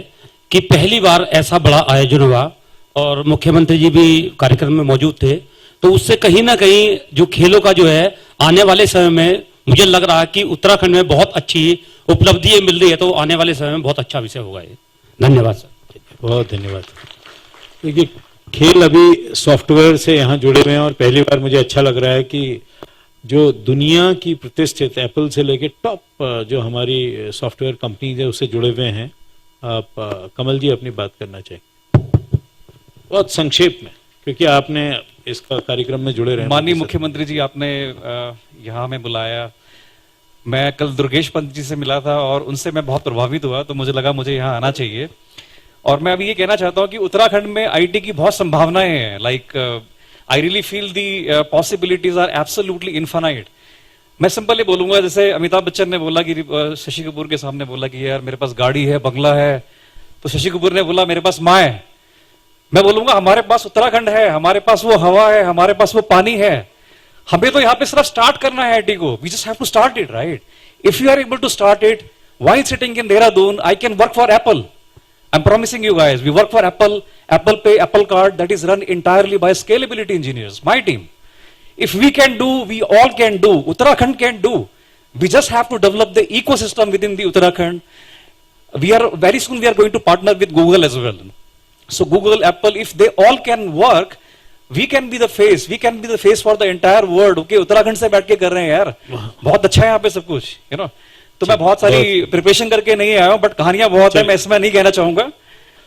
कि पहली बार ऐसा बड़ा आयोजन हुआ और मुख्यमंत्री जी भी कार्यक्रम में मौजूद थे। तो उससे कहीं ना कहीं जो खेलों का जो है आने वाले समय में मुझे लग रहा है कि उत्तराखंड में बहुत अच्छी उपलब्धि मिल रही है, तो आने वाले समय में बहुत अच्छा विषय होगा ये। धन्यवाद सर। बहुत धन्यवाद। देखिए, खेल अभी सॉफ्टवेयर से यहाँ जुड़े हुए हैं और पहली बार मुझे अच्छा लग रहा है कि जो दुनिया की प्रतिष्ठित एप्पल से लेके टॉप जो हमारी सॉफ्टवेयर कंपनीज है उससे जुड़े हुए हैं। आप कमल जी अपनी बात करना चाहिए बहुत संक्षेप में, क्योंकि आपने इसका कार्यक्रम में जुड़े रहे। माननीय मुख्यमंत्री जी, आपने यहाँ हमें बुलाया। मैं कल दुर्गेश पंत जी से मिला था और उनसे मैं बहुत प्रभावित हुआ, तो मुझे लगा मुझे यहाँ आना चाहिए। और मैं अभी ये कहना चाहता हूँ कि उत्तराखंड में आईटी की बहुत संभावनाएं हैं। Like I really feel the possibilities are absolutely infinite. मैं सिंपल ये बोलूंगा, जैसे अमिताभ बच्चन ने बोला कि शशि कपूर के सामने बोला कि यार मेरे पास गाड़ी है, बंगला है, तो शशि कपूर ने बोला मेरे पास माँ है। मैं बोलूंगा हमारे पास उत्तराखंड है, हमारे पास वो हवा है, हमारे पास वो पानी है। हमें तो यहाँ पे सिर्फ स्टार्ट करना है आईटी को। We just have to start it, right? If you are able to start it, while sitting in Dehradun, I can work for Apple. I'm promising you guys, we work for Apple, Apple Pay, Apple Card, that is run entirely by scalability engineers, my team. If we can do, we all can do. Uttarakhand can do. We just have to develop the ecosystem within the Uttarakhand. Very soon we are going to partner with Google as well. So Google, Apple, if they all can work, we can be the face. We can be the face for the entire world. Okay, Uttarakhand से बैठ के कर रहे हैं यार, बहुत अच्छा है यहाँ पे सब कुछ, you know. तो मैं बहुत सारी प्रिपरेशन करके नहीं आया हूँ, बट कहानियां बहुत है, मैं इसमें नहीं कहना चाहूंगा।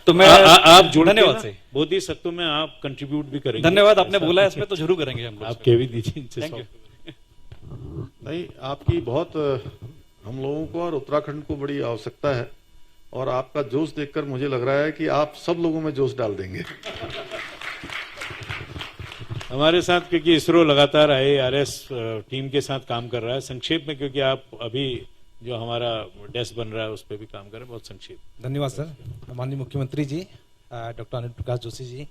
तो मैं आप जुड़े, धन्यवाद से बोधिसत्व में आप कंट्रीब्यूट भी करेंगे। धन्यवाद, आपने बोला है इसमें, तो जरूर करेंगे हम लोग। आप कह भी दीजिए इनसे। Thank you. नहीं, आपकी बहुत हम लोगों को और उत्तराखंड को बड़ी आवश्यकता है, और आपका जोश देखकर मुझे लग रहा है कि आप सब लोगों में जोश डाल देंगे। हमारे साथ, क्योंकि इसरो लगातार IARS टीम के साथ काम कर रहा है। संक्षेप में, क्योंकि आप अभी जो हमारा डेस्क बन रहा है उस पर भी काम कर रहे हैं, बहुत संक्षेप। धन्यवाद सर। माननीय मुख्यमंत्री जी, doctor Anil Prakash Joshi ji,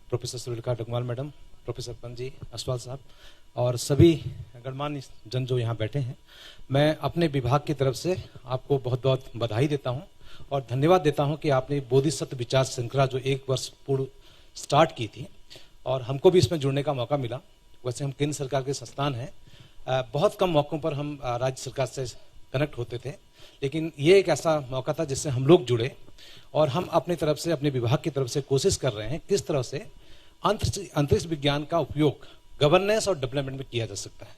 professor Surekha Dagmal madam, professor Pant ji, Aswal साहब और सभी गणमान्य जन जो यहाँ बैठे हैं, मैं अपने विभाग की तरफ से आपको बहुत बहुत बधाई देता हूँ और धन्यवाद देता हूँ कि आपने बोधिसत्व विचार श्रृंखला जो 1 वर्ष पूर्व स्टार्ट की थी और हमको भी इसमें जुड़ने का मौका मिला। वैसे हम केंद्र सरकार के संस्थान हैं, बहुत कम मौक़ों पर हम राज्य सरकार से कनेक्ट होते थे, लेकिन ये एक ऐसा मौका था जिससे हम लोग जुड़े और हम अपनी तरफ से, अपने विभाग की तरफ से कोशिश कर रहे हैं किस तरह से अंतरिक्ष विज्ञान का उपयोग गवर्नेंस और डेवलपमेंट में किया जा सकता है।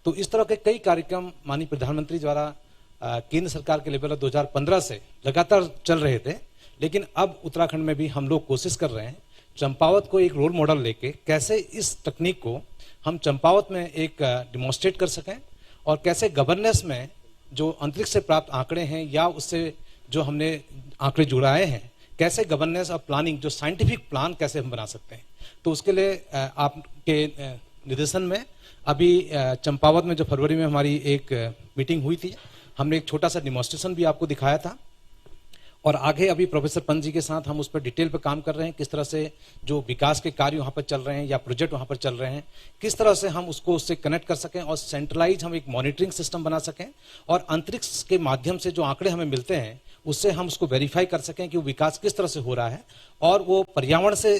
तो इस तरह के कई कार्यक्रम माननीय प्रधानमंत्री द्वारा केंद्र सरकार के लेवल 2015 से लगातार चल रहे थे, लेकिन अब उत्तराखंड में भी हम लोग कोशिश कर रहे हैं चंपावत को एक रोल मॉडल लेके कैसे इस तकनीक को हम चंपावत में एक डिमॉन्स्ट्रेट कर सकें और कैसे गवर्नेंस में जो अंतरिक्ष से प्राप्त आंकड़े हैं या उससे जो हमने आंकड़े जुड़ाए हैं, कैसे गवर्नेंस और प्लानिंग जो साइंटिफिक प्लान कैसे हम बना सकते हैं। तो उसके लिए आपके निर्देशन में अभी चंपावत में जो फरवरी में हमारी एक मीटिंग हुई थी, हमने एक छोटा सा डिमॉन्स्ट्रेशन भी आपको दिखाया था और आगे अभी प्रोफेसर पंत जी के साथ हम उस पर डिटेल पे काम कर रहे हैं, किस तरह से जो विकास के कार्य वहाँ पर चल रहे हैं या प्रोजेक्ट वहाँ पर चल रहे हैं, किस तरह से हम उसको उससे कनेक्ट कर सकें और सेंट्रलाइज हम एक मॉनिटरिंग सिस्टम बना सकें और अंतरिक्ष के माध्यम से जो आंकड़े हमें मिलते हैं उससे हम उसको वेरीफाई कर सकें कि वो विकास किस तरह से हो रहा है और वो पर्यावरण से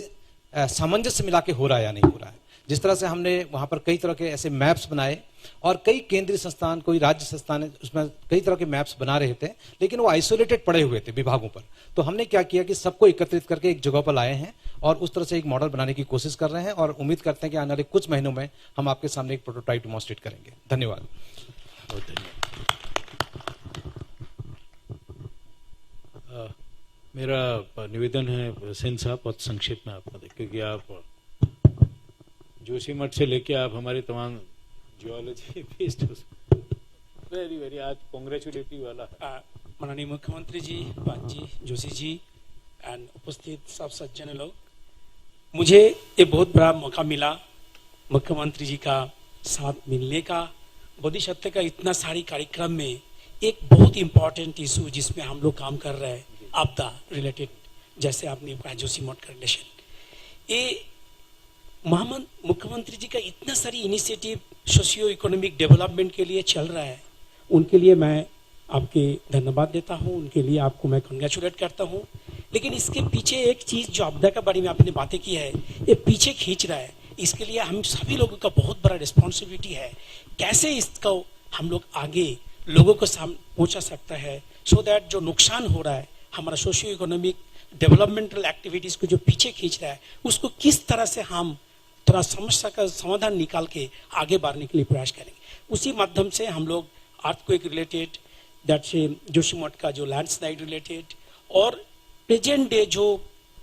सामंजस्य मिला के हो रहा है या नहीं हो रहा है। जिस तरह से हमने वहाँ पर कई तरह के ऐसे मैप्स बनाए और कई केंद्रीय संस्थान, कोई राज्य संस्थान उसमें कई तरह के मैप्स बना रहे थे, लेकिन वो आइसोलेटेड पड़े हुए थे विभागों पर। तो हमने क्या किया कि सबको एकत्रित करके एक जगह पर लाए हैं और उस तरह से एक मॉडल बनाने की कोशिश कर रहे हैं और उम्मीद करते हैं कि आने वाले कुछ महीनों में हम आपके सामने एक प्रोटोटाइप डिमॉन्स्ट्रेट करेंगे। धन्यवाद। मेरा निवेदन है सेन साहब, बहुत संक्षेप में आपका, क्योंकि आप जोशीमठ से लेके आप हमारे तमाम जियोलॉजी बेस्ड वेरी आज कॉन्ग्रेचुलेटरी वाला। माननीय मुख्यमंत्री जी, पंत जी, जोशी जी एंड उपस्थित सब सज्जन लोग, मुझे ये बहुत बड़ा मौका मिला मुख्यमंत्री जी का साथ मिलने का। बोधिसत्व का इतना सारी कार्यक्रम में एक बहुत इंपॉर्टेंट इशू जिसमें हम लोग काम कर रहे हैं, आपदा रिलेटेड, जैसे आपने कहा जोशी मठ का रिलेशन, ये मुख्यमंत्री जी का इतना सारी इनिशिएटिव सोशियो इकोनॉमिक डेवलपमेंट के लिए चल रहा है, उनके लिए मैं आपके धन्यवाद देता हूं, उनके लिए आपको मैं कंग्रेचुलेट करता हूं। लेकिन इसके पीछे एक चीज जो आपदा के बारे में आपने बातें की है, ये पीछे खींच रहा है, इसके लिए हम सभी लोगों का बहुत बड़ा रिस्पॉन्सिबिलिटी है। कैसे इसको हम लोग आगे लोगों को पहुंचा सकता है, सो दैट जो नुकसान हो रहा है हमारा सोशियो इकोनॉमिक डेवलपमेंटल एक्टिविटीज को जो पीछे खींच रहा है, उसको किस तरह से हम थोड़ा समस्या का समाधान निकाल के आगे बढ़ने के लिए प्रयास करेंगे। उसी माध्यम से हम लोग अर्थक्वेक रिलेटेड, दैट से जोशीमठ का जो लैंडस्लाइड रिलेटेड, और प्रेजेंट डे जो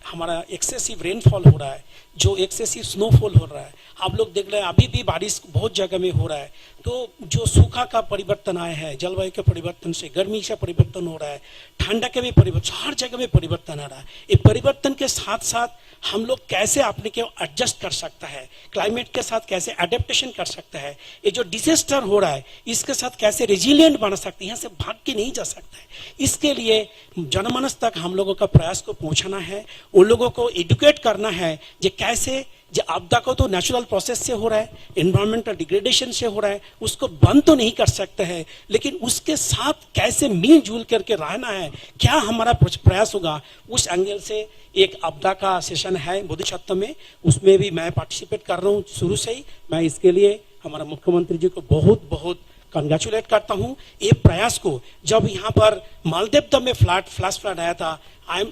हमारा एक्सेसिव रेनफॉल हो रहा है, जो एक्सेसिव स्नोफॉल हो रहा है, आप लोग देख रहे हैं अभी भी बारिश बहुत जगह में हो रहा है, तो जो सूखा का परिवर्तन आया है, जलवायु के परिवर्तन से गर्मी का परिवर्तन हो रहा है, ठंडा के भी परिवर्तन, हर जगह में परिवर्तन आ रहा है। ये परिवर्तन के साथ साथ हम लोग कैसे अपने को एडजस्ट कर सकता है, क्लाइमेट के साथ कैसे एडेप्टेशन कर सकता है, ये जो डिजास्टर हो रहा है इसके साथ कैसे रेजिलियंट बना सकते हैं, यहाँ से भाग के नहीं जा सकता है। इसके लिए जनमानस तक हम लोगों का प्रयास को पहुंचाना है, उन लोगों को एडुकेट करना है जो कैसे जो आपदा को तो नेचुरल प्रोसेस से हो रहा है, एनवायरमेंटल डिग्रेडेशन से हो रहा है, उसको बंद तो नहीं कर सकते हैं, लेकिन उसके साथ कैसे मिलजुल करके रहना है, क्या हमारा प्रयास होगा, उस एंगल से एक आपदा का सेशन है बोधिसत्व में, उसमें भी मैं पार्टिसिपेट कर रहा हूँ शुरू से ही। मैं इसके लिए हमारा मुख्यमंत्री जी को बहुत बहुत कंग्रेचुलेट करता हूं। ये प्रयास को जब यहाँ पर मालदेव में फ्लैश फ्लड आया था,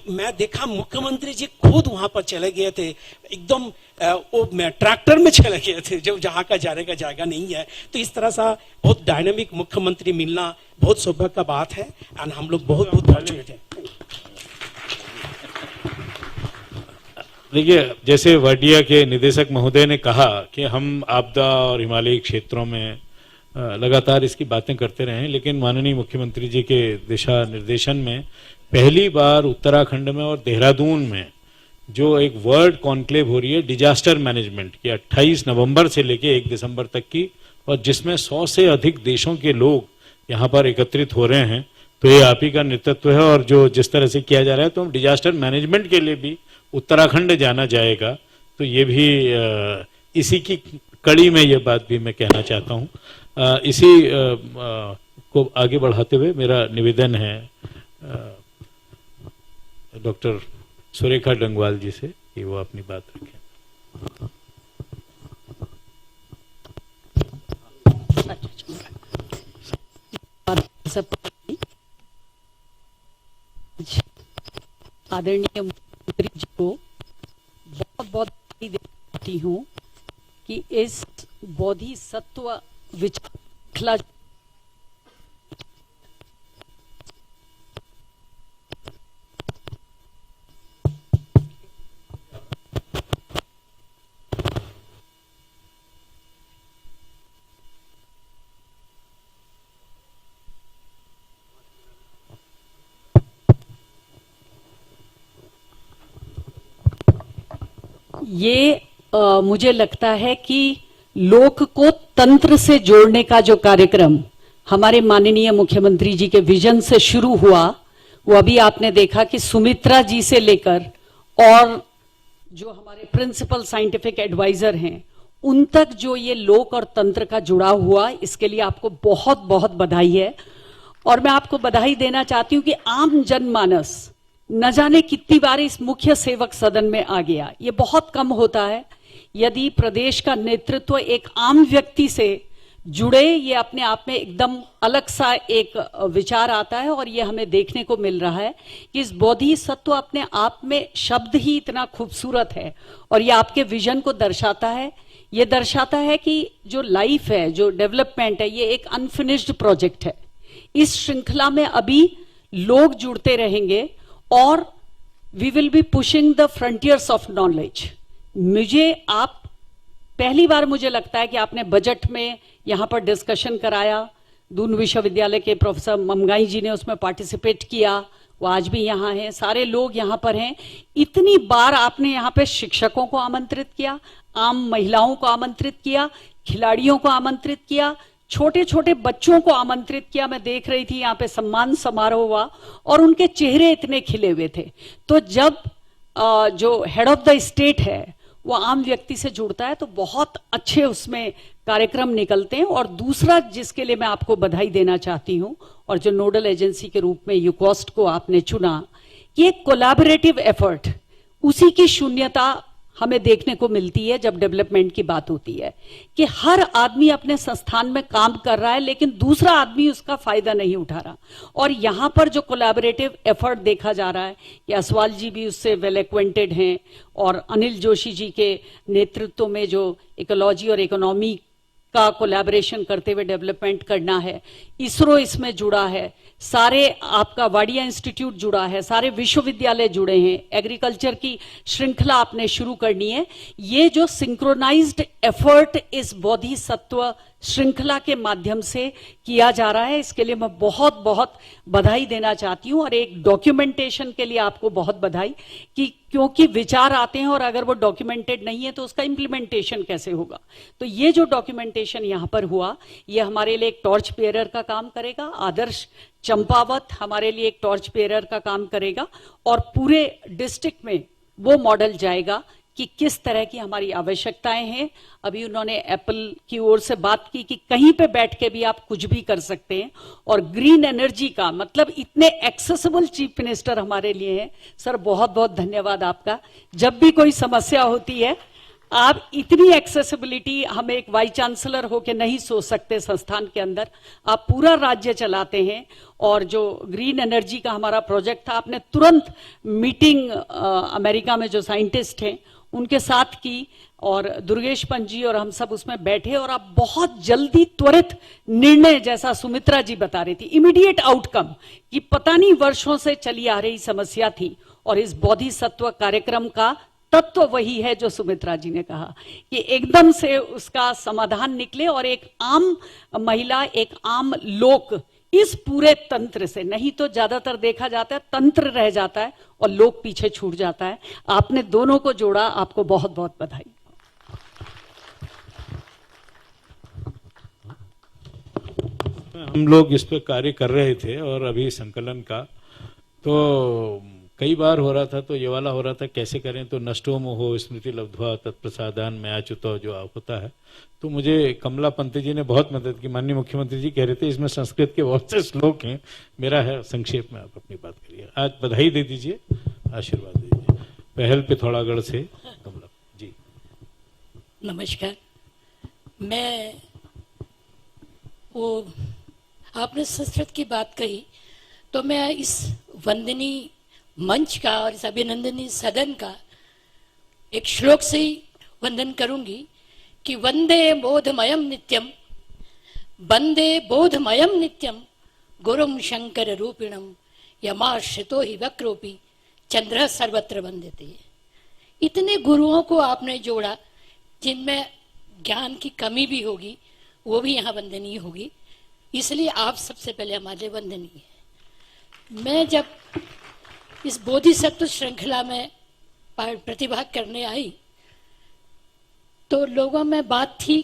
मैं देखा मुख्यमंत्री जी खुद वहां पर चले गए थे, एकदम वो ट्रैक्टर में चले गए थे, जब जहां का जाने का जगह नहीं है। तो इस तरह सा बहुत डायनामिक मुख्यमंत्री मिलना बहुत सौभाग्य का बात है, एंड हम लोग बहुत बहुत फॉर्चुनेट है। देखिए, जैसे वाडिया के निदेशक महोदय ने कहा कि हम आपदा और हिमालयी क्षेत्रों में लगातार इसकी बातें करते रहे, लेकिन माननीय मुख्यमंत्री जी के दिशा निर्देशन में पहली बार उत्तराखंड में और देहरादून में जो एक वर्ल्ड कॉन्क्लेव हो रही है डिजास्टर मैनेजमेंट की 28 नवंबर से लेके 1 दिसंबर तक की, और जिसमें 100 से अधिक देशों के लोग यहाँ पर एकत्रित हो रहे हैं, तो ये आप ही का नेतृत्व है। और जो जिस तरह से किया जा रहा है, तो डिजास्टर मैनेजमेंट के लिए भी उत्तराखंड जाना जाएगा, तो ये भी इसी की कड़ी में ये बात भी मैं कहना चाहता हूँ। इसी को आगे बढ़ाते हुए मेरा निवेदन है डॉक्टर सुरेखा डंगवाल जी से कि वो अपनी बात रखें। आदरणीय मुख्यमंत्री जी को बहुत बहुत बधाई देती हूँ कि इस बोधिसत्व विचार ये मुझे लगता है कि लोक को तंत्र से जोड़ने का जो कार्यक्रम हमारे माननीय मुख्यमंत्री जी के विजन से शुरू हुआ, वो अभी आपने देखा कि सुमित्रा जी से लेकर और जो हमारे प्रिंसिपल साइंटिफिक एडवाइजर हैं उन तक जो ये लोक और तंत्र का जुड़ाव हुआ, इसके लिए आपको बहुत बहुत बधाई है। और मैं आपको बधाई देना चाहती हूं कि आम जनमानस न जाने कितनी बार इस मुख्य सेवक सदन में आ गया। ये बहुत कम होता है यदि प्रदेश का नेतृत्व एक आम व्यक्ति से जुड़े, ये अपने आप में एकदम अलग सा एक विचार आता है। और ये हमें देखने को मिल रहा है कि इस बोधिसत्व अपने आप में शब्द ही इतना खूबसूरत है और ये आपके विजन को दर्शाता है। ये दर्शाता है कि जो लाइफ है, जो डेवलपमेंट है, ये एक अनफिनिश्ड प्रोजेक्ट है। इस श्रृंखला में अभी लोग जुड़ते रहेंगे और we will be pushing the frontiers of knowledge. आप पहली बार मुझे लगता है कि आपने बजट में यहां पर डिस्कशन कराया, दून विश्वविद्यालय के प्रोफेसर ममगाई जी ने उसमें पार्टिसिपेट किया वो आज भी यहाँ हैं, सारे लोग यहाँ पर हैं। इतनी बार आपने यहाँ पे शिक्षकों को आमंत्रित किया, आम महिलाओं को आमंत्रित किया, खिलाड़ियों को आमंत्रित किया, छोटे छोटे बच्चों को आमंत्रित किया। मैं देख रही थी यहाँ पे सम्मान समारोह हुआ और उनके चेहरे इतने खिले हुए थे। तो जब जो हेड ऑफ द स्टेट है वो आम व्यक्ति से जुड़ता है तो बहुत अच्छे उसमें कार्यक्रम निकलते हैं। और दूसरा जिसके लिए मैं आपको बधाई देना चाहती हूं और जो नोडल एजेंसी के रूप में यूकॉस्ट को आपने चुना, कि एक कोलैबोरेटिव एफर्ट, उसी की शून्यता हमें देखने को मिलती है जब डेवलपमेंट की बात होती है, कि हर आदमी अपने संस्थान में काम कर रहा है लेकिन दूसरा आदमी उसका फायदा नहीं उठा रहा। और यहां पर जो कोलैबोरेटिव एफर्ट देखा जा रहा है, कि असवाल जी भी उससे वेल एक्वेंटेड हैं और अनिल जोशी जी के नेतृत्व में जो इकोलॉजी और इकोनॉमी का कोलैबोरेशन करते हुए डेवलपमेंट करना है, इसरो इसमें जुड़ा है, सारे आपका वाडिया इंस्टीट्यूट जुड़ा है, सारे विश्वविद्यालय जुड़े हैं, एग्रीकल्चर की श्रृंखला आपने शुरू करनी है। ये जो सिंक्रोनाइज्ड एफर्ट इस बोधिसत्व श्रृंखला के माध्यम से किया जा रहा है, इसके लिए मैं बहुत बहुत बधाई देना चाहती हूं। और एक डॉक्यूमेंटेशन के लिए आपको बहुत बधाई, कि क्योंकि विचार आते हैं और अगर वो डॉक्यूमेंटेड नहीं है तो उसका इंप्लीमेंटेशन कैसे होगा। तो ये जो डॉक्यूमेंटेशन यहां पर हुआ, ये हमारे लिए एक टॉर्च बेयरर का काम करेगा। आदर्श चंपावत हमारे लिए एक टॉर्च बेयरर का काम करेगा और पूरे डिस्ट्रिक्ट में वो मॉडल जाएगा कि किस तरह की हमारी आवश्यकताएं हैं। अभी उन्होंने एप्पल की ओर से बात की कि कहीं पे बैठ के भी आप कुछ भी कर सकते हैं। और ग्रीन एनर्जी का मतलब इतने एक्सेसिबल चीफ मिनिस्टर हमारे लिए हैं। सर बहुत बहुत धन्यवाद आपका। जब भी कोई समस्या होती है, आप इतनी एक्सेसिबिलिटी, हम एक वाइस चांसलर होके नहीं सोच सकते संस्थान के अंदर, आप पूरा राज्य चलाते हैं। और जो ग्रीन एनर्जी का हमारा प्रोजेक्ट था, आपने तुरंत मीटिंग अमेरिका में जो साइंटिस्ट हैं उनके साथ की और दुर्गेश पंत जी और हम सब उसमें बैठे और आप बहुत जल्दी त्वरित निर्णय, जैसा सुमित्रा जी बता रही थी, इमीडिएट आउटकम, कि पता नहीं वर्षों से चली आ रही समस्या थी। और इस बोधिसत्व कार्यक्रम का तत्व वही है जो सुमित्रा जी ने कहा, कि एकदम से उसका समाधान निकले और एक आम महिला, एक आम लोक इस पूरे तंत्र से, नहीं तो ज्यादातर देखा जाता है तंत्र रह जाता है और लोग पीछे छूट जाता है। आपने दोनों को जोड़ा, आपको बहुत बहुत बधाई। हम लोग इस पे कार्य कर रहे थे और अभी संकलन का तो कई बार हो रहा था, तो ये वाला हो रहा था कैसे करें, तो नष्टो मोहो स्मृति लब्ध्वा तत्प्रसादान में आच्युतो जो होता है। तो मुझे कमला पंत जी ने बहुत मदद की। माननीय मुख्यमंत्री जी कह रहे थे इसमें संस्कृत के बहुत से श्लोक हैं, मेरा है संक्षेप में आप अपनी बात करिए। आज बधाई दे दीजिए, आशीर्वाद दीजिए। पहल पिथौरागढ़ से कमला जी। नमस्कार। मैं वो आपने संस्कृत की बात कही तो मैं इस वंदनीय मंच का और इस अभिनंदनीय सदन का एक श्लोक से ही वंदन करूंगी कि वंदे बोधमयम नित्यम, वंदे बोधमयम नित्यम गुरुम शंकर रूपिणम यमाश्रितो ही वक्रोपी चंद्र सर्वत्र वंदते। इतने गुरुओं को आपने जोड़ा जिनमें ज्ञान की कमी भी होगी, वो भी यहाँ वंदनीय होगी, इसलिए आप सबसे पहले हमारे वंदनीय है। मैं जब इस बोधिसत्व श्रृंखला में प्रतिभाग करने आई तो लोगों में बात थी